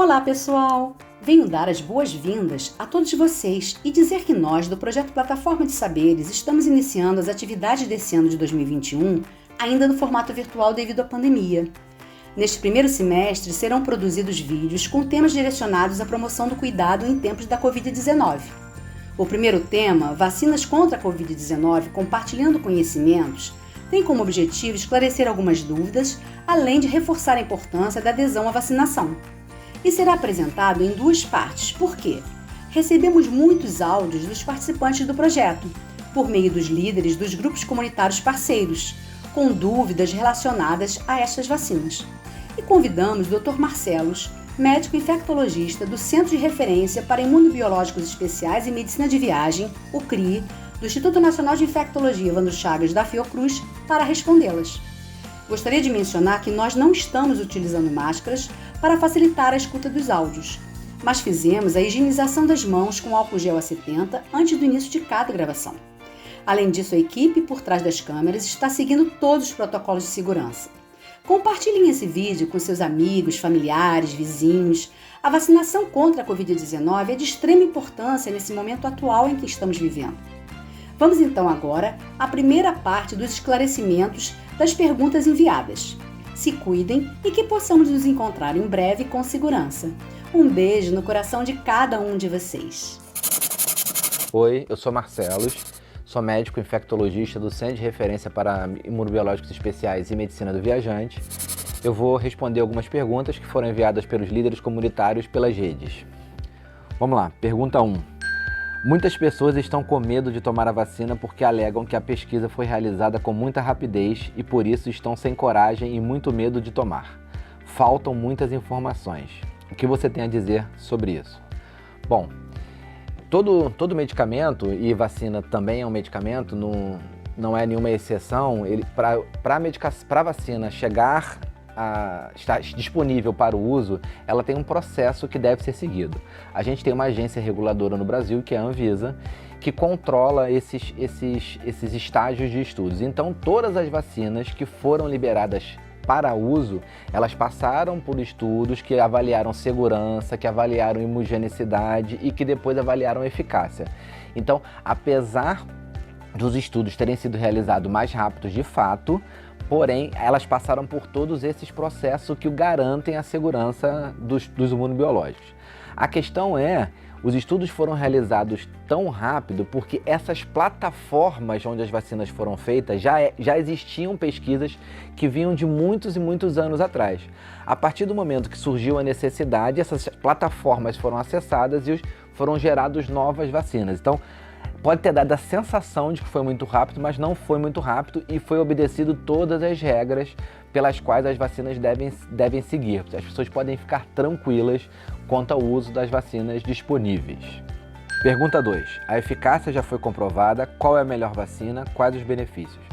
Olá, pessoal! Venho dar as boas-vindas a todos vocês e dizer que nós, do Projeto Plataforma de Saberes, estamos iniciando as atividades desse ano de 2021 ainda no formato virtual devido à pandemia. Neste primeiro semestre, serão produzidos vídeos com temas direcionados à promoção do cuidado em tempos da Covid-19. O primeiro tema, Vacinas contra a Covid-19, compartilhando conhecimentos, tem como objetivo esclarecer algumas dúvidas, além de reforçar a importância da adesão à vacinação. E será apresentado em duas partes. Por quê? Recebemos muitos áudios dos participantes do projeto, por meio dos líderes dos grupos comunitários parceiros, com dúvidas relacionadas a estas vacinas. E convidamos o Dr. Marcelos, médico infectologista do Centro de Referência para Imunobiológicos Especiais e Medicina de Viagem, o CRI, do Instituto Nacional de Infectologia Evandro Chagas da Fiocruz, para respondê-las. Gostaria de mencionar que nós não estamos utilizando máscaras para facilitar a escuta dos áudios, mas fizemos a higienização das mãos com álcool gel a 70 antes do início de cada gravação. Além disso, a equipe por trás das câmeras está seguindo todos os protocolos de segurança. Compartilhem esse vídeo com seus amigos, familiares, vizinhos. A vacinação contra a Covid-19 é de extrema importância nesse momento atual em que estamos vivendo. Vamos então agora à primeira parte dos esclarecimentos das perguntas enviadas. Se cuidem e que possamos nos encontrar em breve com segurança. Um beijo no coração de cada um de vocês. Oi, eu sou Marcelos, sou médico infectologista do Centro de Referência para Imunobiológicos Especiais e Medicina do Viajante. Eu vou responder algumas perguntas que foram enviadas pelos líderes comunitários pelas redes. Vamos lá, pergunta 1. Muitas pessoas estão com medo de tomar a vacina porque alegam que a pesquisa foi realizada com muita rapidez e por isso estão sem coragem e muito medo de tomar. Faltam muitas informações. O que você tem a dizer sobre isso? Bom, todo medicamento, e vacina também é um medicamento, não é nenhuma exceção, para a vacina chegar a estar disponível para o uso, ela tem um processo que deve ser seguido. A gente tem uma agência reguladora no Brasil, que é a Anvisa, que controla esses estágios de estudos. Então, todas as vacinas que foram liberadas para uso, elas passaram por estudos que avaliaram segurança, que avaliaram imugenicidade e que depois avaliaram eficácia. Então, apesar dos estudos terem sido realizados mais rápidos de fato, porém, elas passaram por todos esses processos que garantem a segurança dos imunobiológicos. A questão é, os estudos foram realizados tão rápido porque essas plataformas onde as vacinas foram feitas já existiam pesquisas que vinham de muitos e muitos anos atrás. A partir do momento que surgiu a necessidade, essas plataformas foram acessadas e foram geradas novas vacinas. Então, pode ter dado a sensação de que foi muito rápido, mas não foi muito rápido e foi obedecido todas as regras pelas quais as vacinas devem seguir. As pessoas podem ficar tranquilas quanto ao uso das vacinas disponíveis. Pergunta 2. A eficácia já foi comprovada? Qual é a melhor vacina? Quais os benefícios?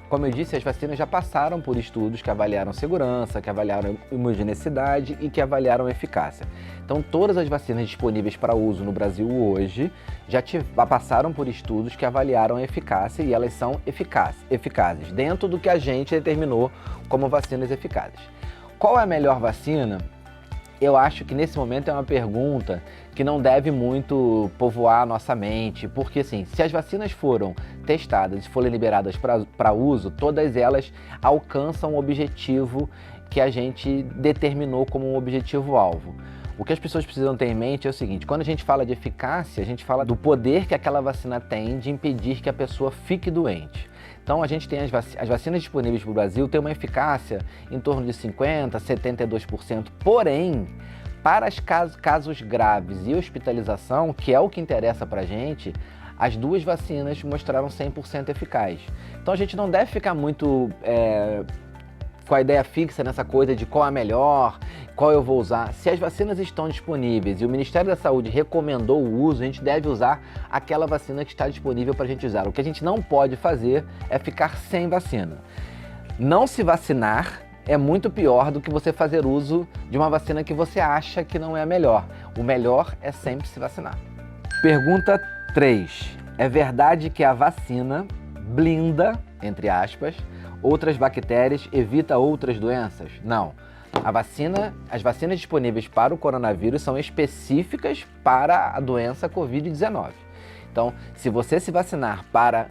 Como eu disse, as vacinas já passaram por estudos que avaliaram segurança, que avaliaram imugenicidade e que avaliaram eficácia. Então, todas as vacinas disponíveis para uso no Brasil hoje já passaram por estudos que avaliaram a eficácia e elas são eficazes, dentro do que a gente determinou como vacinas eficazes. Qual é a melhor vacina? Eu acho que nesse momento é uma pergunta que não deve muito povoar a nossa mente, porque assim, se as vacinas foram testadas e forem liberadas para uso, todas elas alcançam o objetivo que a gente determinou como um objetivo-alvo. O que as pessoas precisam ter em mente é o seguinte: quando a gente fala de eficácia, a gente fala do poder que aquela vacina tem de impedir que a pessoa fique doente. Então, a gente tem as vacinas disponíveis para o Brasil, tem uma eficácia em torno de 50%, 72%, porém, para os casos graves e hospitalização, que é o que interessa para a gente, as duas vacinas mostraram 100% eficaz. Então, a gente não deve ficar muito com a ideia fixa nessa coisa de qual é a melhor, qual eu vou usar. Se as vacinas estão disponíveis e o Ministério da Saúde recomendou o uso, a gente deve usar aquela vacina que está disponível para a gente usar. O que a gente não pode fazer é ficar sem vacina. Não se vacinar é muito pior do que você fazer uso de uma vacina que você acha que não é a melhor. O melhor é sempre se vacinar. Pergunta 3. É verdade que a vacina blinda, entre aspas, outras bactérias, evita outras doenças? Não. As vacinas disponíveis para o coronavírus são específicas para a doença Covid-19. Então, se você se vacinar para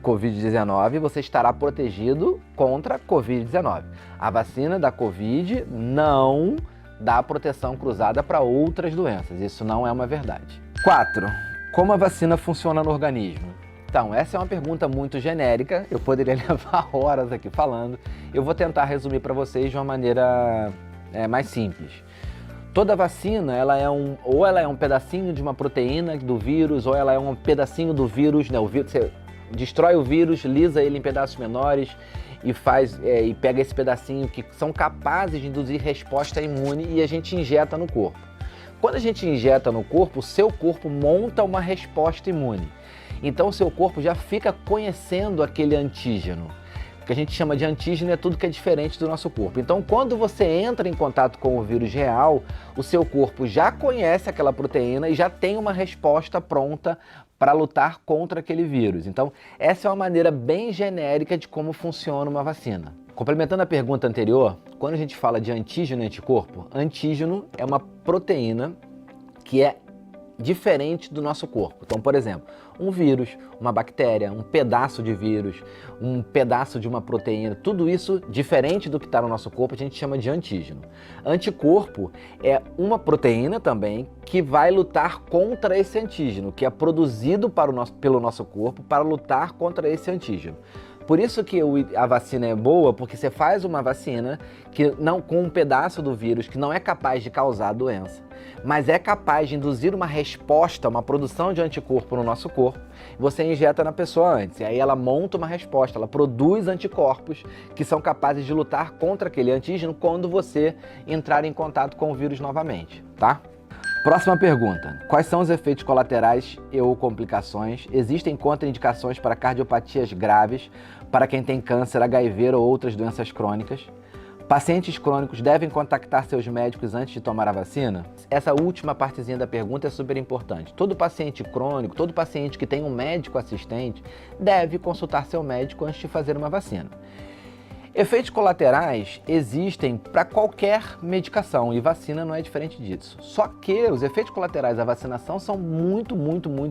Covid-19, você estará protegido contra Covid-19. A vacina da Covid não dá proteção cruzada para outras doenças. Isso não é uma verdade. 4. Como a vacina funciona no organismo? Então, essa é uma pergunta muito genérica, eu poderia levar horas aqui falando. Eu vou tentar resumir para vocês de uma maneira mais simples. Toda vacina, ou ela é um pedacinho de uma proteína do vírus, ou ela é um pedacinho do vírus, né? Você destrói o vírus, lisa ele em pedaços menores e pega esse pedacinho que são capazes de induzir resposta imune e a gente injeta no corpo. Quando a gente injeta no corpo, o seu corpo monta uma resposta imune. Então o seu corpo já fica conhecendo aquele antígeno. O que a gente chama de antígeno é tudo que é diferente do nosso corpo. Então quando você entra em contato com o vírus real, o seu corpo já conhece aquela proteína e já tem uma resposta pronta para lutar contra aquele vírus. Então essa é uma maneira bem genérica de como funciona uma vacina. Complementando a pergunta anterior, quando a gente fala de antígeno e anticorpo, antígeno é uma proteína que é diferente do nosso corpo. Então, por exemplo, um vírus, uma bactéria, um pedaço de vírus, um pedaço de uma proteína, tudo isso diferente do que está no nosso corpo, a gente chama de antígeno. Anticorpo é uma proteína também que vai lutar contra esse antígeno, que é produzido pelo nosso corpo para lutar contra esse antígeno. Por isso que a vacina é boa, porque você faz uma vacina com um pedaço do vírus que não é capaz de causar a doença, mas é capaz de induzir uma resposta, uma produção de anticorpo no nosso corpo. Você injeta na pessoa antes, e aí ela monta uma resposta, ela produz anticorpos que são capazes de lutar contra aquele antígeno quando você entrar em contato com o vírus novamente, tá? Próxima pergunta. Quais são os efeitos colaterais ou complicações? Existem contraindicações para cardiopatias graves, para quem tem câncer, HIV ou outras doenças crônicas? Pacientes crônicos devem contactar seus médicos antes de tomar a vacina? Essa última partezinha da pergunta é super importante. Todo paciente crônico, todo paciente que tem um médico assistente, deve consultar seu médico antes de fazer uma vacina. Efeitos colaterais existem para qualquer medicação e vacina não é diferente disso. Só que os efeitos colaterais da vacinação são muito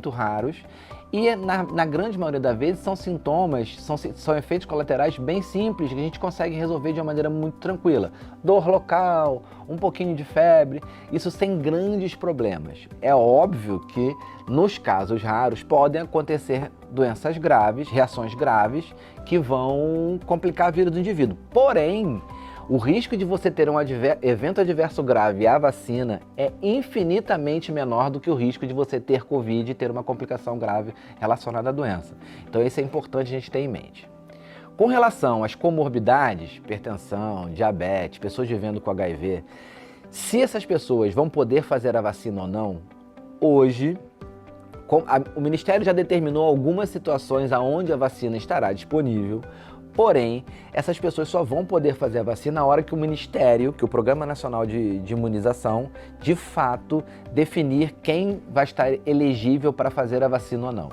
raros e na grande maioria das vezes são sintomas, são efeitos colaterais bem simples que a gente consegue resolver de uma maneira muito tranquila. Dor local, um pouquinho de febre, isso sem grandes problemas. É óbvio que nos casos raros podem acontecer doenças graves, reações graves que vão complicar a vida do indivíduo. Porém, o risco de você ter um evento adverso grave à vacina é infinitamente menor do que o risco de você ter Covid e ter uma complicação grave relacionada à doença. Então isso é importante a gente ter em mente. Com relação às comorbidades, hipertensão, diabetes, pessoas vivendo com HIV, se essas pessoas vão poder fazer a vacina ou não, hoje o Ministério já determinou algumas situações onde a vacina estará disponível. Porém, essas pessoas só vão poder fazer a vacina na hora que o Ministério, que o Programa Nacional de Imunização, de fato, definir quem vai estar elegível para fazer a vacina ou não.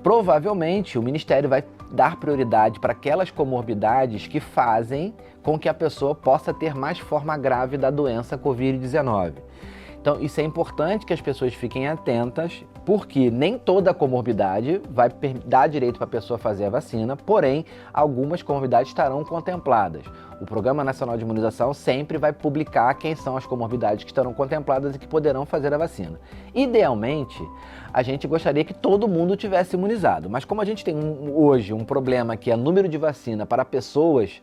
Provavelmente, o Ministério vai dar prioridade para aquelas comorbidades que fazem com que a pessoa possa ter mais forma grave da doença Covid-19. Então, isso é importante que as pessoas fiquem atentas, porque nem toda comorbidade vai dar direito para a pessoa fazer a vacina, porém, algumas comorbidades estarão contempladas. O Programa Nacional de Imunização sempre vai publicar quem são as comorbidades que estarão contempladas e que poderão fazer a vacina. Idealmente, a gente gostaria que todo mundo tivesse imunizado, mas como a gente tem hoje um problema que é número de vacina para pessoas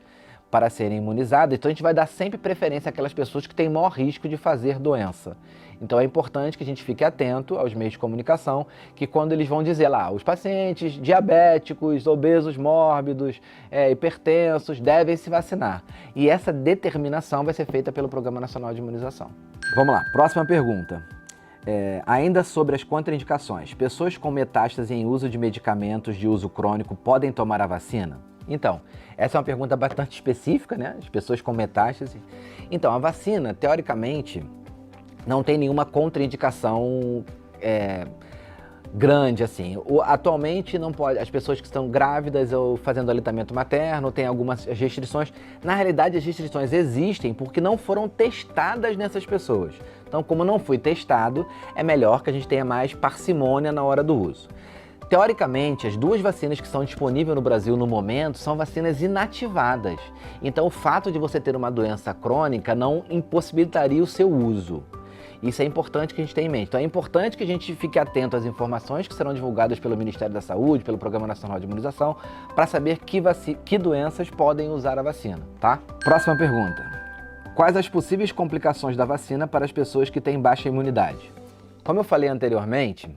para serem imunizadas, então a gente vai dar sempre preferência àquelas pessoas que têm maior risco de fazer doença. Então é importante que a gente fique atento aos meios de comunicação, que quando eles vão dizer lá, os pacientes diabéticos, obesos mórbidos, hipertensos, devem se vacinar. E essa determinação vai ser feita pelo Programa Nacional de Imunização. Vamos lá, próxima pergunta. Ainda sobre as contraindicações, pessoas com metástase em uso de medicamentos de uso crônico podem tomar a vacina? Então, essa é uma pergunta bastante específica, né? As pessoas com metástase. Então, a vacina, teoricamente, não tem nenhuma contraindicação grande assim. Atualmente não pode, as pessoas que estão grávidas ou fazendo aleitamento materno têm algumas restrições. Na realidade, as restrições existem porque não foram testadas nessas pessoas. Então, como não foi testado, é melhor que a gente tenha mais parcimônia na hora do uso. Teoricamente, as 2 vacinas que estão disponíveis no Brasil no momento são vacinas inativadas. Então, o fato de você ter uma doença crônica não impossibilitaria o seu uso. Isso é importante que a gente tenha em mente. Então, é importante que a gente fique atento às informações que serão divulgadas pelo Ministério da Saúde, pelo Programa Nacional de Imunização, para saber que doenças podem usar a vacina, tá? Próxima pergunta. Quais as possíveis complicações da vacina para as pessoas que têm baixa imunidade? Como eu falei anteriormente,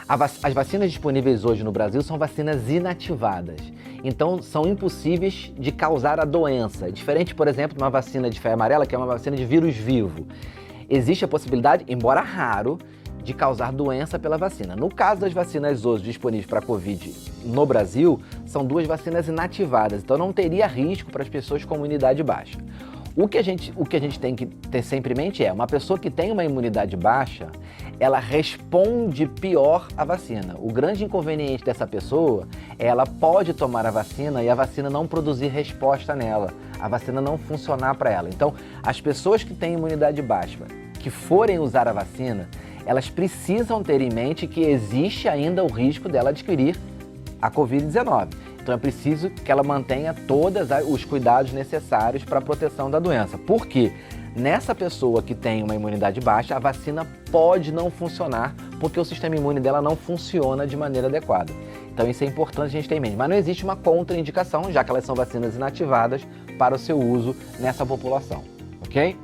as vacinas disponíveis hoje no Brasil são vacinas inativadas, então são impossíveis de causar a doença. Diferente, por exemplo, de uma vacina de febre amarela, que é uma vacina de vírus vivo. Existe a possibilidade, embora raro, de causar doença pela vacina. No caso das vacinas hoje disponíveis para a Covid no Brasil, são 2 vacinas inativadas, então não teria risco para as pessoas com imunidade baixa. O que a gente tem que ter sempre em mente é, uma pessoa que tem uma imunidade baixa, ela responde pior à vacina. O grande inconveniente dessa pessoa é ela pode tomar a vacina e a vacina não produzir resposta nela, a vacina não funcionar para ela. Então, as pessoas que têm imunidade baixa, que forem usar a vacina, elas precisam ter em mente que existe ainda o risco dela adquirir a Covid-19. Então é preciso que ela mantenha todos os cuidados necessários para a proteção da doença. Por quê? Nessa pessoa que tem uma imunidade baixa, a vacina pode não funcionar porque o sistema imune dela não funciona de maneira adequada. Então isso é importante a gente ter em mente. Mas não existe uma contraindicação, já que elas são vacinas inativadas, para o seu uso nessa população, ok?